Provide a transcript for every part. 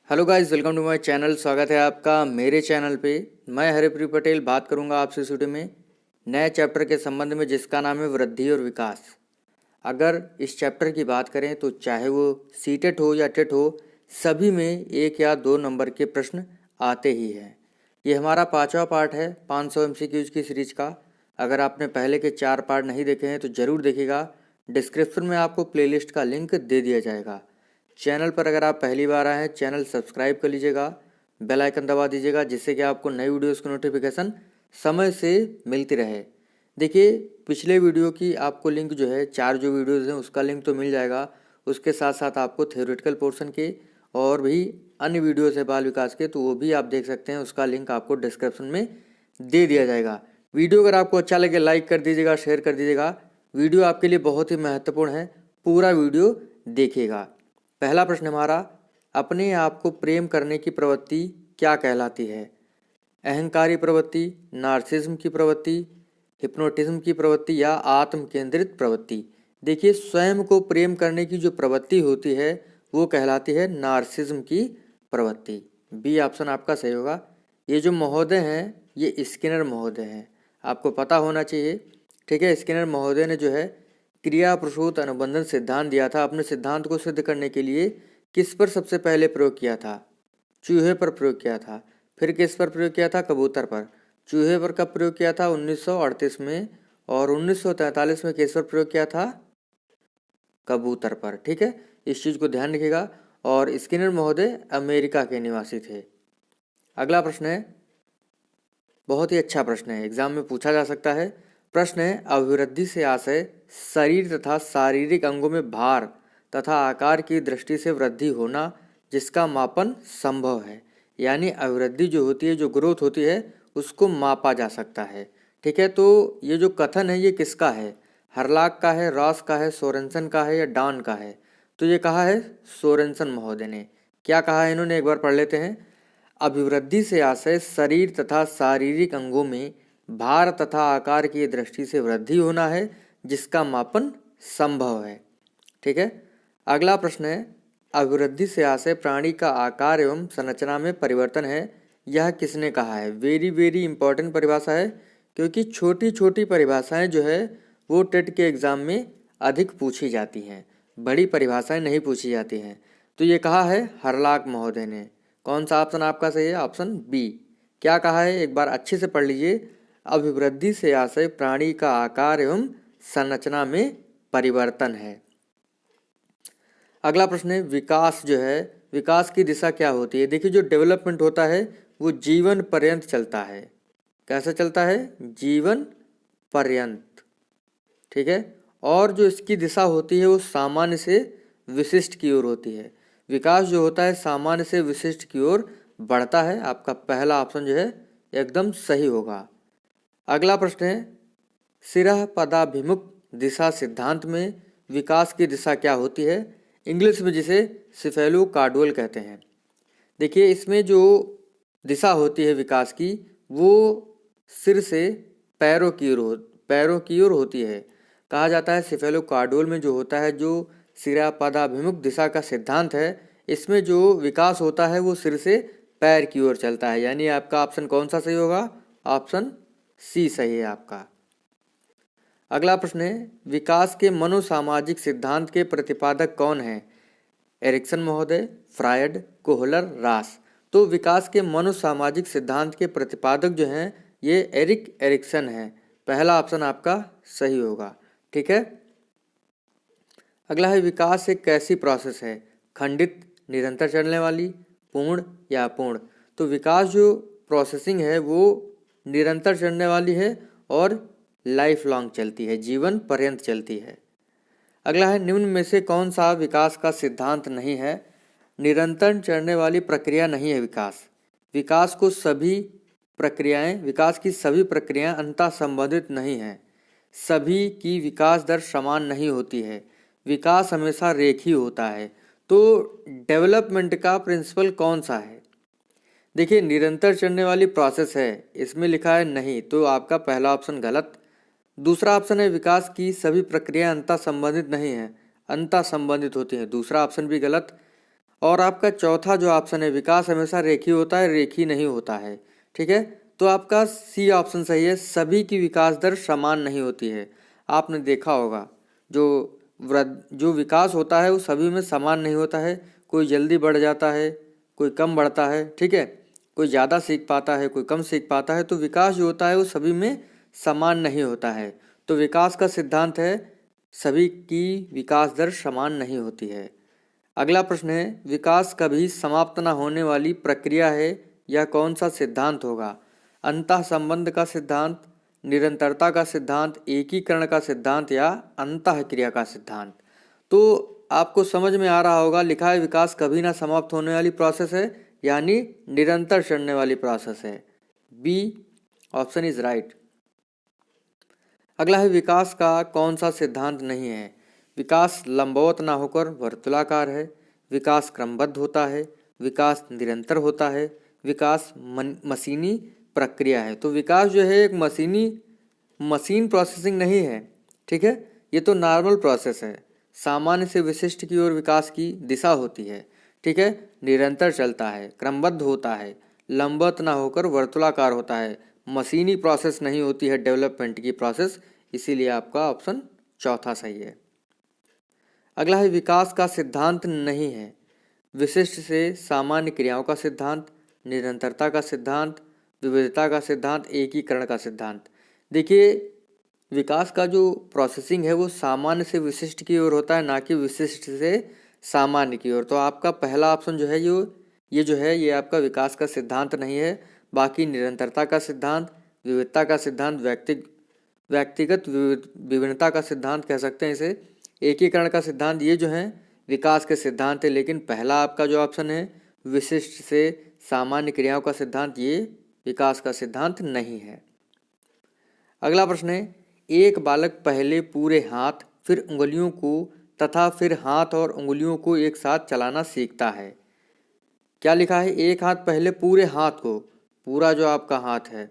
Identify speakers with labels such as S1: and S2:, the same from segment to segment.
S1: Hello guys, welcome to my channel. स्वागत है आपका मेरे चैनल पे। मैं हरिप्रिय पटेल बात करूंगा आपसे इस वीडियो में नए चैप्टर के संबंध में, जिसका नाम है वृद्धि और विकास। अगर इस चैप्टर की बात करें तो चाहे वो सीटेट हो या टेट हो, सभी में 1 या 2 नंबर के प्रश्न आते ही हैं। ये हमारा 5वां पार्ट है 500 MCQs की सीरीज का। अगर आपने पहले के 4 पार्ट नहीं देखे हैं तो ज़रूर देखिएगा। डिस्क्रिप्शन में आपको प्लेलिस्ट का लिंक दे दिया जाएगा। चैनल पर अगर आप पहली बार आए हैं, चैनल सब्सक्राइब कर लीजिएगा, बेल आइकन दबा दीजिएगा, जिससे कि आपको नई वीडियोस की नोटिफिकेशन समय से मिलती रहे। देखिए, पिछले वीडियो की आपको लिंक जो है 4 जो वीडियोस हैं उसका लिंक तो मिल जाएगा। उसके साथ साथ आपको थ्योरेटिकल पोर्शन के और भी अन्य वीडियोस है बाल विकास के, तो वो भी आप देख सकते हैं। उसका लिंक आपको डिस्क्रिप्शन में दे दिया जाएगा। वीडियो अगर आपको अच्छा लगे लाइक कर दीजिएगा, शेयर कर दीजिएगा। वीडियो आपके लिए बहुत ही महत्वपूर्ण है, पूरा वीडियो देखिएगा। पहला प्रश्न हमारा, अपने आप को प्रेम करने की प्रवृत्ति क्या कहलाती है? अहंकारी प्रवृत्ति, नार्सिज्म की प्रवृत्ति, हिप्नोटिज्म की प्रवृत्ति या आत्म केंद्रित प्रवृत्ति। देखिए, स्वयं को प्रेम करने की जो प्रवृत्ति होती है वो कहलाती है नार्सिज्म की प्रवृत्ति। बी ऑप्शन आपका सही होगा। ये जो महोदय हैं ये स्किनर महोदय हैं, आपको पता होना चाहिए। ठीक है, स्किनर महोदय ने जो है क्रिया प्रसूत अनुबंधन सिद्धांत दिया था। अपने सिद्धांत को सिद्ध करने के लिए किस पर सबसे पहले प्रयोग किया था? चूहे पर प्रयोग किया था। फिर किस पर प्रयोग किया था? कबूतर पर। चूहे पर कब प्रयोग किया था? 1938 में। और 1943 में किस पर प्रयोग किया था? कबूतर पर। ठीक है, इस चीज़ को ध्यान रखिएगा। और स्किनर महोदय अमेरिका के निवासी थे। अगला प्रश्न है, बहुत ही अच्छा प्रश्न है, एग्जाम में पूछा जा सकता है। प्रश्न है, अभिवृद्धि से आशय शरीर तथा शारीरिक अंगों में भार तथा आकार की दृष्टि से वृद्धि होना जिसका मापन संभव है। यानी अभिवृद्धि जो होती है, जो ग्रोथ होती है, उसको मापा जा सकता है। ठीक है, तो ये जो कथन है ये किसका है? हरलाक का है, रॉस का है, सोरेनसन का है या डॉन का है? तो ये कहा है सोरेनसन महोदय ने। क्या कहा है इन्होंने, एक बार पढ़ लेते हैं। अभिवृद्धि से आशय शरीर तथा शारीरिक अंगों में भार तथा आकार की दृष्टि से वृद्धि होना है जिसका मापन संभव है। ठीक है, अगला प्रश्न है, अभिवृद्धि से आशय प्राणी का आकार एवं संरचना में परिवर्तन है, यह किसने कहा है? वेरी वेरी इंपॉर्टेंट परिभाषा है, क्योंकि छोटी छोटी परिभाषाएं जो है वो टेट के एग्जाम में अधिक पूछी जाती हैं, बड़ी परिभाषाएं नहीं पूछी जाती हैं। तो ये कहा है हरलाक महोदय ने। कौन सा ऑप्शन आपका सही है? Option B. क्या कहा है, एक बार अच्छे से पढ़ लीजिए। अभिवृद्धि से आशय प्राणी का आकार एवं संरचना में परिवर्तन है। अगला प्रश्न है, विकास जो है, विकास की दिशा क्या होती है? देखिए, जो डेवलपमेंट होता है वो जीवन पर्यंत चलता है। कैसे चलता है? जीवन पर्यंत। ठीक है, और जो इसकी दिशा होती है वो सामान्य से विशिष्ट की ओर होती है। विकास जो होता है सामान्य से विशिष्ट की ओर बढ़ता है। आपका पहला ऑप्शन जो है एकदम सही होगा। अगला प्रश्न है, सिरह पदाभिमुख दिशा सिद्धांत में विकास की दिशा क्या होती है? इंग्लिश में जिसे सिफेलो कार्डुअल कहते हैं। देखिए, इसमें जो दिशा होती है विकास की वो सिर से पैरों की ओर होती है। कहा जाता है सिफेलो कार्डुअल में जो होता है, जो सिरा पदाभिमुख दिशा का सिद्धांत है, इसमें जो विकास होता है वो सिर से पैर की ओर चलता है। यानी आपका ऑप्शन कौन सा सही होगा? ऑप्शन सी सही है आपका। अगला प्रश्न है, विकास के मनोसामाजिक सिद्धांत के प्रतिपादक कौन है? एरिक्सन महोदय, फ्रायड, कोहलर, रास। तो विकास के मनोसामाजिक सिद्धांत के प्रतिपादक जो हैं ये एरिक एरिक्सन है। पहला ऑप्शन आपका सही होगा। ठीक है, अगला है, विकास एक कैसी प्रोसेस है? खंडित, निरंतर चलने वाली, पूर्ण या अपूर्ण? तो विकास जो प्रोसेसिंग है वो निरंतर चलने वाली है और लाइफ लॉन्ग चलती है, जीवन पर्यंत चलती है। अगला है, निम्न में से कौन सा विकास का सिद्धांत नहीं है? निरंतर चलने वाली प्रक्रिया नहीं है विकास। विकास की सभी प्रक्रियाएं अंतः संबंधित नहीं हैं। सभी की विकास दर समान नहीं होती है। विकास हमेशा रेखीय होता है। तो डेवलपमेंट का प्रिंसिपल कौन सा है? देखिए, निरंतर चलने वाली प्रोसेस है, इसमें लिखा है नहीं, तो आपका पहला ऑप्शन गलत। दूसरा ऑप्शन है, विकास की सभी प्रक्रियाएं अंतः संबंधित नहीं हैं, अंतः संबंधित होती हैं, दूसरा ऑप्शन भी गलत। और आपका चौथा जो ऑप्शन है विकास हमेशा रेखीय होता है, रेखीय नहीं होता है। ठीक है, तो आपका सी ऑप्शन सही है, सभी की विकास दर समान नहीं होती है। आपने देखा होगा जो विकास होता है वो सभी में समान नहीं होता है, कोई जल्दी बढ़ जाता है, कोई कम बढ़ता है। ठीक है, कोई ज़्यादा सीख पाता है, कोई कम सीख पाता है। तो विकास जो होता है वो सभी में समान नहीं होता है। तो विकास का सिद्धांत है सभी की विकास दर समान नहीं होती है। अगला प्रश्न है विकास कभी समाप्त न होने वाली प्रक्रिया है, यह कौन सा सिद्धांत होगा? अंतः संबंध का सिद्धांत, निरंतरता का सिद्धांत, एकीकरण का सिद्धांत या अंतः क्रिया का सिद्धांत? तो आपको समझ में आ रहा होगा, लिखा है विकास कभी ना समाप्त होने वाली प्रोसेस है, यानी निरंतर चलने वाली प्रोसेस है। B option is right. अगला है विकास का कौन सा सिद्धांत नहीं है? विकास लंबवत ना होकर वर्तुलाकार है, विकास क्रमबद्ध होता है, विकास निरंतर होता है, विकास मशीनी प्रक्रिया है। तो विकास जो है एक मशीन प्रोसेसिंग नहीं है। ठीक है, ये तो नॉर्मल प्रोसेस है, सामान्य से विशिष्ट की ओर विकास की दिशा होती है। ठीक है, निरंतर चलता है, क्रमबद्ध होता है, लंबवत ना होकर वर्तुलाकार होता है, मशीनी प्रोसेस नहीं होती है डेवलपमेंट की प्रोसेस। इसीलिए आपका ऑप्शन चौथा सही है। अगला है विकास का सिद्धांत नहीं है, विशिष्ट से सामान्य क्रियाओं का सिद्धांत, निरंतरता का सिद्धांत, विविधता का सिद्धांत, एकीकरण का सिद्धांत। देखिए विकास का जो प्रोसेसिंग है वो सामान्य से विशिष्ट की ओर होता है, ना कि विशिष्ट से सामान्य की ओर। तो आपका पहला ऑप्शन जो है ये आपका विकास का सिद्धांत नहीं है। बाकी निरंतरता का सिद्धांत, विविधता का सिद्धांत, व्यक्तिगत विभिन्नता का सिद्धांत कह सकते हैं इसे, एकीकरण का सिद्धांत, ये जो है विकास के सिद्धांत है। लेकिन पहला आपका जो ऑप्शन है विशिष्ट से सामान्य क्रियाओं का सिद्धांत, ये विकास का सिद्धांत नहीं है। अगला प्रश्न है एक बालक पहले पूरे हाथ फिर उंगलियों को तथा फिर हाथ और उंगलियों को एक साथ चलाना सीखता है। क्या लिखा है? एक हाथ पहले पूरे हाथ को, पूरा जो आपका हाथ है,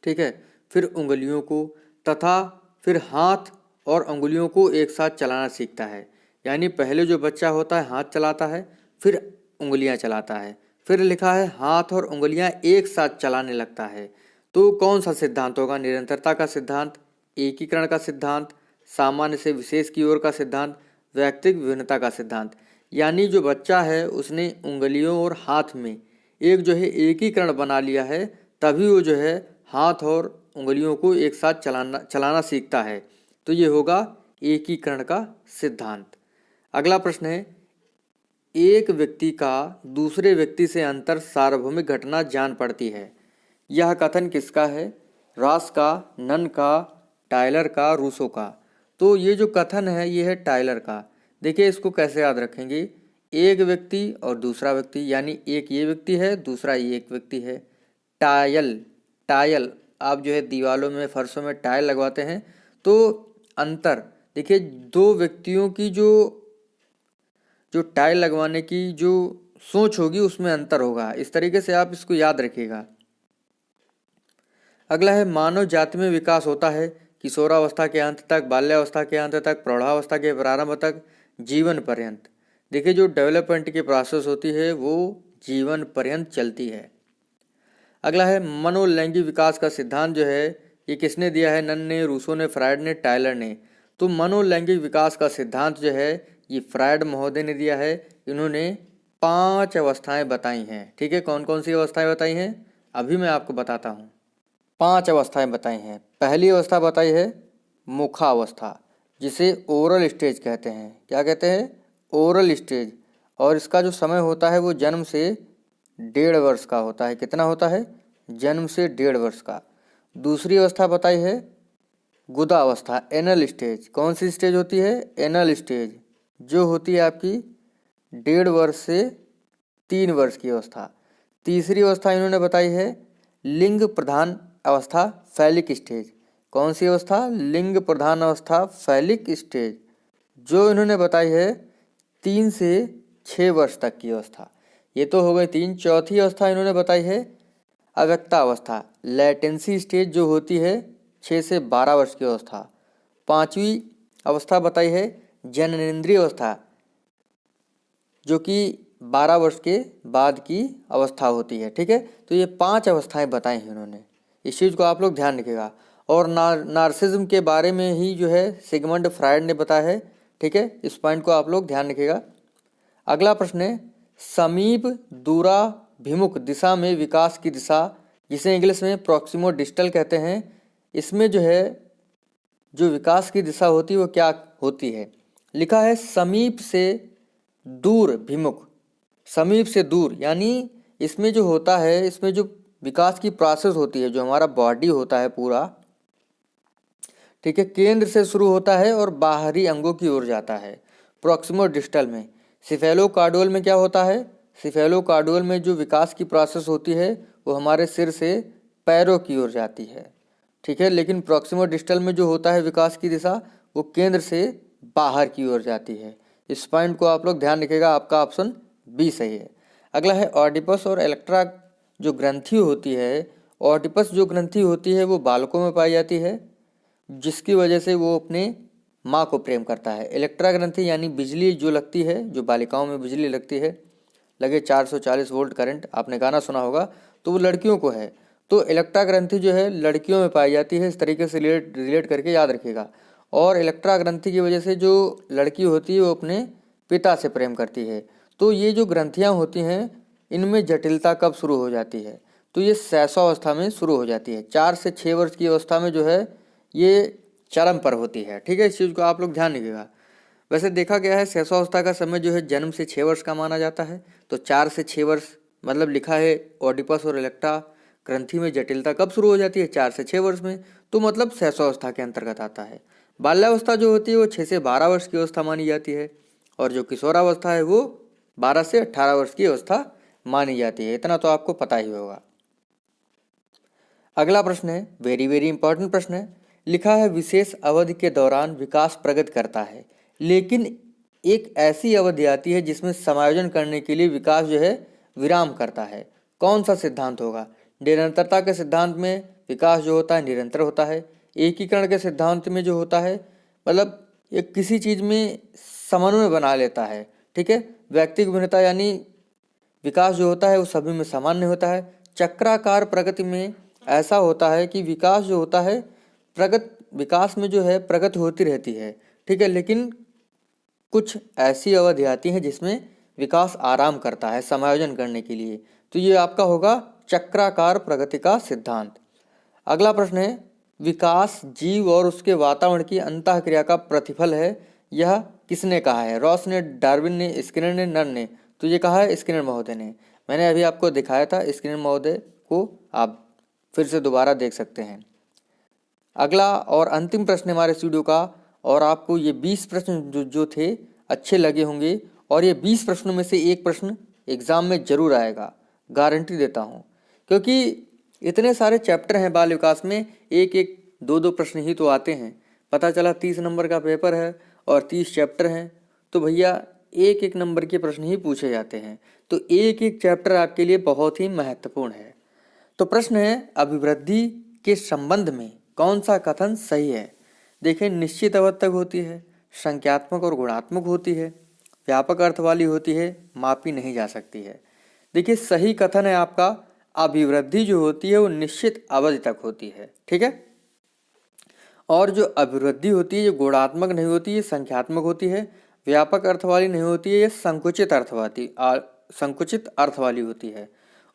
S1: ठीक है, फिर उंगलियों को तथा फिर हाथ और उंगलियों को एक साथ चलाना सीखता है। यानी पहले जो बच्चा होता है हाथ चलाता है, फिर उंगलियां चलाता है, फिर लिखा है हाथ और उंगलियां एक साथ चलाने लगता है। तो कौन सा सिद्धांत होगा? निरंतरता का सिद्धांत, एकीकरण का सिद्धांत, सामान्य से विशेष की ओर का सिद्धांत, व्यक्तिगत विभिन्नता का सिद्धांत। यानी जो बच्चा है उसने उंगलियों और हाथ में एक जो है एकीकरण बना लिया है, तभी वो जो है हाथ और उंगलियों को एक साथ चलाना सीखता है। तो ये होगा एकीकरण का सिद्धांत। अगला प्रश्न है एक व्यक्ति का दूसरे व्यक्ति से अंतर सार्वभौमिक घटना जान पड़ती है। यह कथन किसका है? रॉस का, नन का, टायलर का, रूसो का? तो ये जो कथन है ये है टायलर का। देखिए इसको कैसे याद रखेंगे, एक व्यक्ति और दूसरा व्यक्ति, यानी एक ये व्यक्ति है दूसरा ये एक व्यक्ति है। टायल आप जो है दीवालों में फर्शों में टाइल लगवाते हैं, तो अंतर देखिए दो व्यक्तियों की जो टाइल लगवाने की जो सोच होगी उसमें अंतर होगा। इस तरीके से आप इसको याद रखिएगा। अगला है मानव जाति में विकास होता है किशोरावस्था के अंत तक, बाल्यावस्था के अंत तक, प्रौढ़ावस्था के प्रारंभ तक, जीवन पर्यंत। देखिए जो डेवलपमेंट की प्रोसेस होती है वो जीवन पर्यंत चलती है। अगला है मनोलैंगिक विकास का सिद्धांत जो है ये किसने दिया है? नन ने, रूसो ने, फ्रायड ने, टायलर ने। तो मनोलैंगिक विकास का सिद्धांत जो है ये फ्रायड महोदय ने दिया है। इन्होंने 5 अवस्थाएं बताई हैं। ठीक है, कौन कौन सी अवस्थाएं बताई हैं अभी मैं आपको बताता हूँ। 5 अवस्थाएं बताई हैं। पहली अवस्था बताई है मुखावस्था, जिसे ओरल स्टेज कहते हैं। क्या कहते हैं? Oral stage. और इसका जो समय होता है वो जन्म से 1.5 वर्ष का होता है। कितना होता है? जन्म से 1.5 वर्ष का। दूसरी अवस्था बताई है गुदा अवस्था, एनल स्टेज। कौन सी स्टेज होती है? एनल स्टेज, जो होती है आपकी 1.5 वर्ष से 3 वर्ष की अवस्था। तीसरी अवस्था इन्होंने बताई है लिंग प्रधान अवस्था, फैलिक स्टेज। कौन सी अवस्था? लिंग प्रधान अवस्था, फैलिक स्टेज, जो इन्होंने बताई है 3 से 6 वर्ष तक की अवस्था। ये तो हो गई 3। चौथी अवस्था इन्होंने बताई है अव्यक्ता अवस्था, लेटेंसी स्टेज, जो होती है 6 से 12 वर्ष की अवस्था। 5वीं अवस्था बताई है जननेंद्रिय अवस्था, जो कि 12 वर्ष के बाद की अवस्था होती है। ठीक है, तो ये 5 अवस्थाएं बताई हैं उन्होंने, इस चीज़ को आप लोग ध्यान रखिएगा। और नार्सिज्म के बारे में ही जो है सिगमंड फ्रायड ने बताया है। ठीक है, इस पॉइंट को आप लोग ध्यान रखिएगा। अगला प्रश्न है, समीप दूराभिमुख दिशा में विकास की दिशा, जिसे इंग्लिश में प्रॉक्सिमो डिस्टल कहते हैं, इसमें जो है जो विकास की दिशा होती है वो क्या होती है? लिखा है समीप से दूर भिमुख। समीप से दूर यानी इसमें जो होता है, इसमें जो विकास की प्रोसेस होती है, जो हमारा बॉडी होता है पूरा, ठीक है, केंद्र से शुरू होता है और बाहरी अंगों की ओर जाता है प्रॉक्सिमो डिस्टल में। सिफेलोकार्डुअल में क्या होता है? सिफेलोकार्डुअल में जो विकास की प्रोसेस होती है वो हमारे सिर से पैरों की ओर जाती है। ठीक है, लेकिन प्रॉक्सिमो डिस्टल में जो होता है विकास की दिशा, वो केंद्र से बाहर की ओर जाती है। इस पॉइंट को आप लोग ध्यान रखिएगा, आपका ऑप्शन बी सही है। अगला है ऑडिपस और इलेक्ट्रा जो ग्रंथि होती है, ऑडिपस जो ग्रंथि होती है वो बालकों में पाई जाती है, जिसकी वजह से वो अपने माँ को प्रेम करता है। इलेक्ट्रा ग्रंथि यानी बिजली जो लगती है, जो बालिकाओं में बिजली लगती है, लगे 440 वोल्ट करंट, आपने गाना सुना होगा, तो वो लड़कियों को है। तो इलेक्ट्रा ग्रंथि जो है लड़कियों में पाई जाती है, इस तरीके से रिलेट करके याद रखिएगा। और इलेक्ट्रा ग्रंथि की वजह से जो लड़की होती है वो अपने पिता से प्रेम करती है। तो ये जो ग्रंथियाँ होती हैं इनमें जटिलता कब शुरू हो जाती है? तो ये शैशवावस्था में शुरू हो जाती है। 4 से 6 वर्ष की अवस्था में जो है ये चरम पर होती है। ठीक है, इस चीज़ को आप लोग ध्यान रखिएगा। वैसे देखा गया है शैशवावस्था का समय जो है जन्म से 6 वर्ष का माना जाता है। तो 4 से 6 वर्ष मतलब लिखा है ऑडिपस और इलेक्ट्रा ग्रंथि में जटिलता कब शुरू हो जाती है? 4 से 6 वर्ष में, तो मतलब शैशवावस्था के अंतर्गत आता है। बाल्यावस्था जो होती है वो 6 से 12 वर्ष की अवस्था मानी जाती है, और जो किशोरावस्था है वो 12 से 18 वर्ष की अवस्था मानी जाती है। इतना तो आपको पता ही होगा। अगला प्रश्न है, वेरी वेरी इंपॉर्टेंट प्रश्न है। लिखा है विशेष अवधि के दौरान विकास प्रगति करता है, लेकिन एक ऐसी अवधि आती है जिसमें समायोजन करने के लिए विकास जो है विराम करता है। कौन सा सिद्धांत होगा? निरंतरता के सिद्धांत में विकास जो होता है निरंतर होता है। एकीकरण के सिद्धांत में जो होता है मतलब एक किसी चीज़ में समन्वय बना लेता है। ठीक है, व्यक्तिगत भिन्नता यानी विकास जो होता है वो सभी में सामान्य होता है। चक्राकार प्रगति में ऐसा होता है कि विकास जो होता है विकास में जो है प्रगति होती रहती है। ठीक है, लेकिन कुछ ऐसी अवधि आती है जिसमें विकास आराम करता है समायोजन करने के लिए। तो ये आपका होगा चक्राकार प्रगति का सिद्धांत। अगला प्रश्न है, विकास जीव और उसके वातावरण की अंतःक्रिया का प्रतिफल है, यह किसने कहा है? रॉस ने, डार्विन ने, स्किनर ने, नर ने? तो ये कहा है स्किनर महोदय ने। मैंने अभी आपको दिखाया था, स्किनर महोदय को आप फिर से दोबारा देख सकते हैं। अगला और अंतिम प्रश्न हमारे इस वीडियो का, और आपको ये 20 प्रश्न जो थे अच्छे लगे होंगे, और ये 20 प्रश्नों में से एक प्रश्न एग्ज़ाम में जरूर आएगा, गारंटी देता हूँ। क्योंकि इतने सारे चैप्टर हैं बाल विकास में, एक एक दो दो प्रश्न ही तो आते हैं। पता चला 30 नंबर का पेपर है और 30 चैप्टर हैं, तो भैया एक एक नंबर के प्रश्न ही पूछे जाते हैं। तो एक एक चैप्टर आपके लिए बहुत ही महत्वपूर्ण है। तो प्रश्न है, अभिवृद्धि के संबंध में कौन सा कथन सही है? देखें, निश्चित अवधि तक होती है, संख्यात्मक और गुणात्मक होती है, व्यापक अर्थ वाली होती है, मापी नहीं जा सकती है। देखिए, सही कथन है आपका अभिवृद्धि जो होती है वो निश्चित अवधि तक होती है। ठीक है, और जो अभिवृद्धि होती है जो गुणात्मक नहीं होती है, संख्यात्मक होती है, व्यापक अर्थ वाली नहीं होती है, ये संकुचित अर्थ वाली होती है।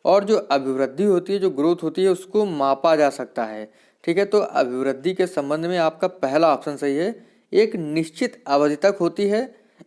S1: और जो अभिवृद्धि होती है, जो ग्रोथ होती है, उसको मापा जा सकता है। ठीक है, तो अभिवृद्धि के संबंध में आपका पहला ऑप्शन सही है, एक निश्चित अवधि तक होती है।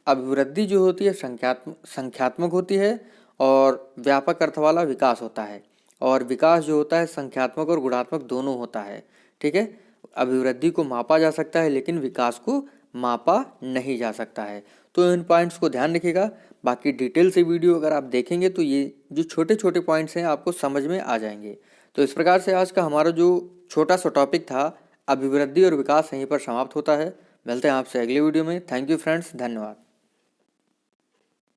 S1: अभिवृद्धि जो होती है संख्यात्मक होती है, और व्यापक अर्थ वाला विकास होता है, और विकास जो होता है संख्यात्मक और गुणात्मक दोनों होता है। ठीक है, अभिवृद्धि को मापा जा सकता है लेकिन विकास को मापा नहीं जा सकता है। तो इन पॉइंट्स को ध्यान रखिएगा। बाकी डिटेल से वीडियो अगर आप देखेंगे तो ये जो छोटे छोटे पॉइंट्स हैं आपको समझ में आ जाएंगे। तो इस प्रकार से आज का हमारा जो छोटा सा टॉपिक था अभिवृद्धि और विकास यहीं पर समाप्त होता है। मिलते हैं आपसे अगले वीडियो में। थैंक यू फ्रेंड्स, धन्यवाद।